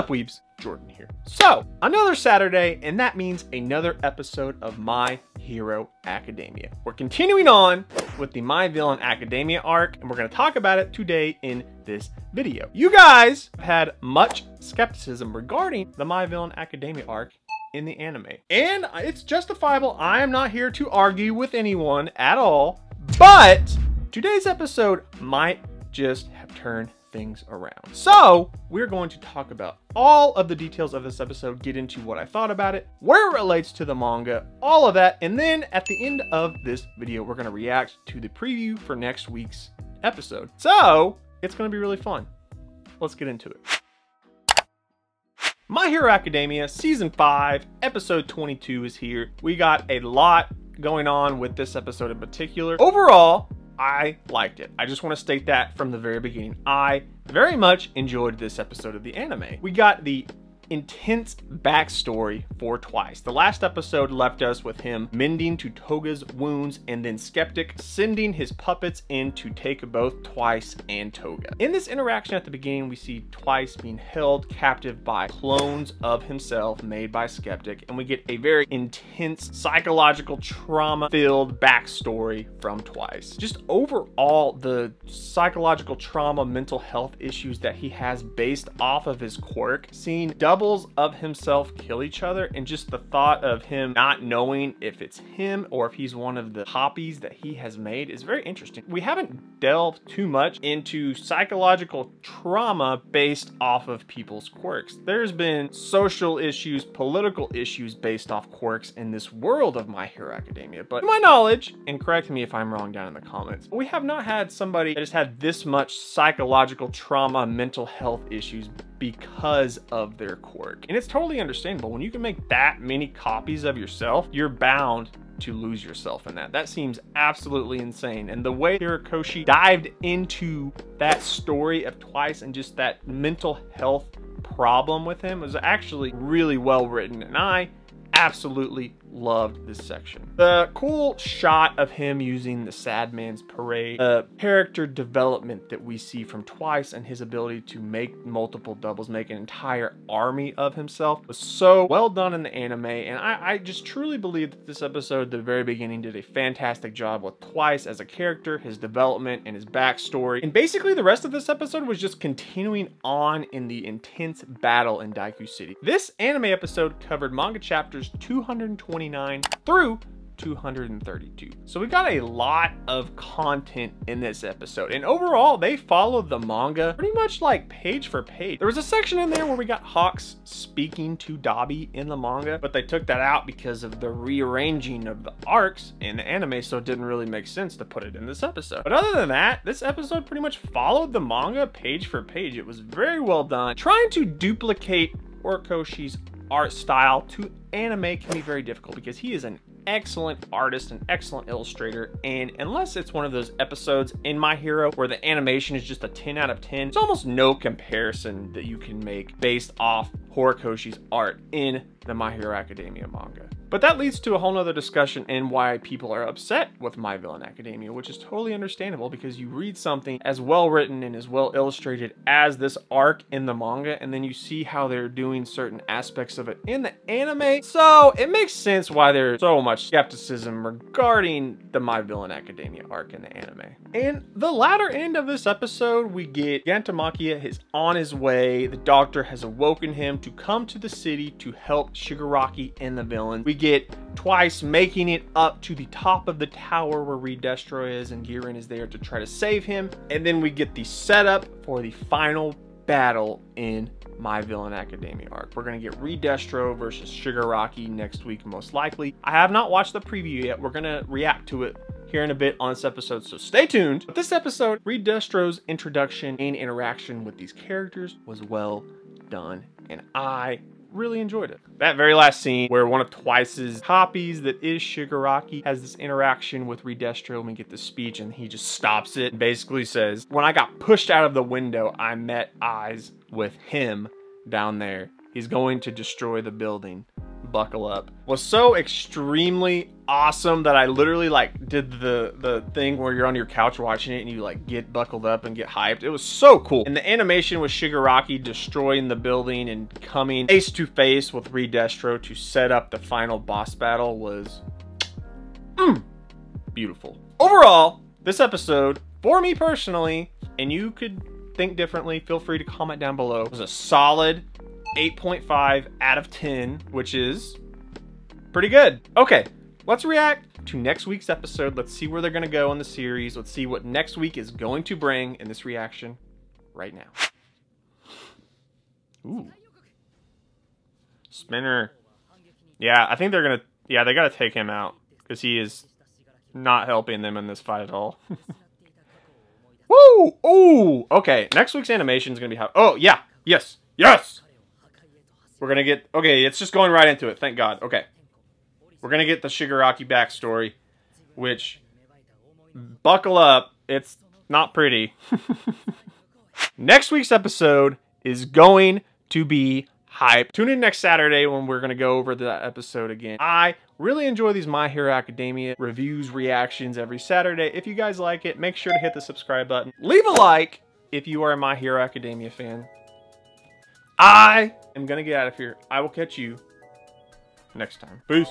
up, weebs? Jordan here. So, another Saturday, and that means another episode of My Hero Academia. We're continuing on with the My Villain Academia arc, and we're going to talk about it today in this video. You guys have had much skepticism regarding the My Villain Academia arc in the anime, and it's justifiable. I am not here to argue with anyone at all, but today's episode might just have turned things around. So we're going to talk about all of the details of this episode, get into what I thought about it, where it relates to the manga, all of that, and then at the end of this video, we're going to react to the preview for next week's episode. So it's going to be really fun. Let's get into it. My Hero Academia Season 5, Episode 22 is here. We got a lot going on with this episode in particular. Overall, I liked it. I just want to state that from the very beginning. I very much enjoyed this episode of the anime. We got the intense backstory for Twice. The last episode left us with him mending to Toga's wounds and then Skeptic sending his puppets in to take both Twice and Toga. In this interaction at the beginning, we see Twice being held captive by clones of himself made by Skeptic, and we get a very intense psychological trauma-filled backstory from Twice. Just overall, the psychological trauma, mental health issues that he has based off of his quirk, seeing doubles of himself kill each other, and just the thought of him not knowing if it's him or if he's one of the copies that he has made is very interesting. We haven't delved too much into psychological trauma based off of people's quirks. There's been social issues, political issues based off quirks in this world of My Hero Academia, but to my knowledge, and correct me if I'm wrong down in the comments, we have not had somebody that has had this much psychological trauma, mental health issues because of their quirk. And it's totally understandable. When you can make that many copies of yourself, you're bound to lose yourself in that. That seems absolutely insane. And the way Hirokoshi dived into that story of Twice and just that mental health problem with him was actually really well written, and I absolutely loved this section. The cool shot of him using the Sad Man's Parade, the character development that we see from Twice and his ability to make multiple doubles, make an entire army of himself, was so well done in the anime, and I just truly believe that this episode at the very beginning did a fantastic job with Twice as a character, his development, and his backstory. And basically the rest of this episode was just continuing on in the intense battle in Daiku City. This anime episode covered manga chapters 229 through 232. So we got a lot of content in this episode, and overall they followed the manga pretty much like page for page. There was a section in there where we got Hawks speaking to Dabi in the manga, but they took that out because of the rearranging of the arcs in the anime, so it didn't really make sense to put it in this episode. But other than that, this episode pretty much followed the manga page for page. It was very well done. Trying to duplicate Horikoshi's art style to anime can be very difficult because he is an excellent artist, an excellent illustrator, and unless it's one of those episodes in My Hero where the animation is just a 10 out of 10, there's almost no comparison that you can make based off Horikoshi's art in the My Hero Academia manga. But that leads to a whole nother discussion in why people are upset with My Villain Academia, which is totally understandable because you read something as well written and as well illustrated as this arc in the manga, and then you see how they're doing certain aspects of it in the anime. So it makes sense why there's so much skepticism regarding the My Villain Academia arc in the anime. And the latter end of this episode, we get Gantamachia is on his way. The doctor has awoken him to come to the city to help Shigaraki and the villain. We get Twice making it up to the top of the tower where Reed Destro is, and Giren is there to try to save him. And then we get the setup for the final battle in My Villain Academia arc. We're going to get Reed Destro versus Shigaraki next week, most likely. I have not watched the preview yet. We're going to react to it here in a bit on this episode, so stay tuned. But this episode, Reed Destro's introduction and interaction with these characters was well done, and I really enjoyed it. That very last scene where one of Twice's copies that is Shigaraki has this interaction with Reed Destro, and we get this speech and he just stops it and basically says, when I got pushed out of the window, I met eyes with him down there. He's going to destroy the building, buckle up was so extremely awesome that I literally like did the thing where you're on your couch watching it and you like get buckled up and get hyped. It was so cool. And the animation with Shigaraki destroying the building and coming face to face with Redestro to set up the final boss battle was beautiful. Overall, this episode, for me personally, and you could think differently, feel free to comment down below, was a solid 8.5 out of 10, which is pretty good. Okay, let's react to next week's episode. Let's see where they're gonna go in the series. Let's see what next week is going to bring in this reaction right now. Ooh. Spinner. Yeah, I think they're gonna, yeah, they gotta take him out because he is not helping them in this fight at all. Woo! Ooh! Okay, next week's animation is gonna be how, oh, yeah, yes, yes! We're gonna get, okay, it's just going right into it, thank God. Okay. We're gonna get the Shigaraki backstory, which, buckle up, it's not pretty. Next week's episode is going to be hype. Tune in next Saturday when we're gonna go over that episode again. I really enjoy these My Hero Academia reviews, reactions every Saturday. If you guys like it, make sure to hit the subscribe button. Leave a like if you are a My Hero Academia fan. I am gonna get out of here. I will catch you next time. Peace.